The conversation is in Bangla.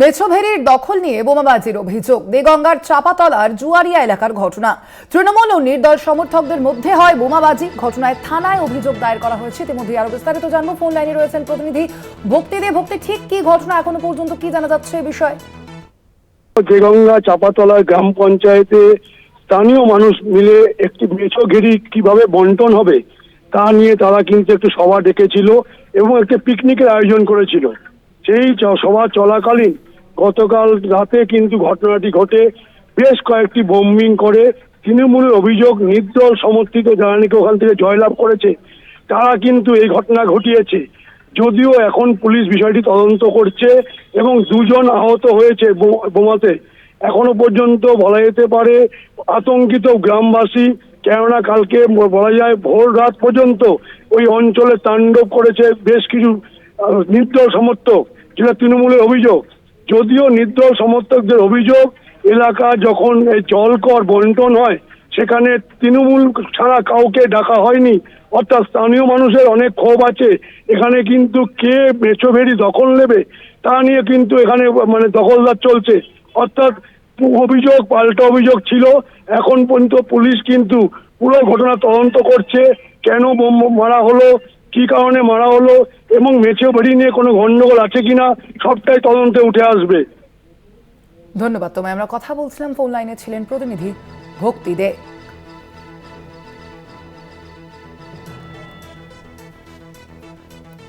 মেছোভেরির দখল নিয়ে বোমাবাজির অভিযোগ। দেগঙ্গার চাপাতলার জুয়ারিয়া এলাকার ঘটনা। তৃণমূল ও নির্দল সমর্থকদের মধ্যে হয় বোমাবাজি। ঘটনায় থানায় অভিযোগ দায়ের করা হয়েছে। ইতিমধ্যে আরো বিস্তারিত জানবো, ফোন লাইনে রয়েছেন প্রতিনিধি ভক্তি দে। ভক্তি, ঠিক কি ঘটনা, এখনো পর্যন্ত কি জানা যাচ্ছে এই বিষয়ে? দেগঙ্গা চাপাতলা গ্রাম পঞ্চায়েতে স্থানীয় মানুষ মিলে একটি মেছোঘেরি কিভাবে বন্টন হবে তা নিয়ে তারা কিন্তু একটু সভা ডেকেছিল এবং একটা পিকনিকের আয়োজন করেছিল। সেই সভা চলাকালীন গতকাল রাতে কিন্তু ঘটনাটি ঘটে। বেশ কয়েকটি বোম্বিং করে তৃণমূলের অভিযোগ, নির্দল সমর্থিত যারা নাকি ওখান থেকে জয়লাভ করেছে তারা কিন্তু এই ঘটনা ঘটিয়েছে। যদিও এখন পুলিশ বিষয়টি তদন্ত করছে এবং দুজন আহত হয়েছে বোমাতে। এখনো পর্যন্ত বলা যেতে পারে আতঙ্কিত গ্রামবাসী, কেননা কালকে বলা যায় ভোর রাত পর্যন্ত ওই অঞ্চলে তাণ্ডব করেছে বেশ কিছু নির্দল সমর্থক, যেটা তৃণমূলের অভিযোগ। যদিও নির্দল সমর্থকদের অভিযোগ, এলাকা যখন জলকর বন্টন হয় সেখানে তৃণমূল ছাড়া কাউকে ডাকা হয়নি, অর্থাৎ স্থানীয় মানুষের অনেক ক্ষোভ আছে। এখানে কিন্তু কে মেছোভেরি দখল নেবে তা নিয়ে কিন্তু এখানে দখলদার চলছে, অর্থাৎ অভিযোগ পাল্টা অভিযোগ ছিল। এখন পর্যন্ত পুলিশ কিন্তু পুরো ঘটনা তদন্ত করছে, কেন বোম মারা হলো, কি কারণে মারা হলো এবং মেছোভেরি নিয়ে কোনো গন্ডগোল আছে কিনা সবটাই তদন্তে উঠে আসবে। ধন্যবাদ তোমায়। আমরা কথা বলছিলাম, ফোন লাইনে ছিলেন প্রতিনিধি ভক্তি দে।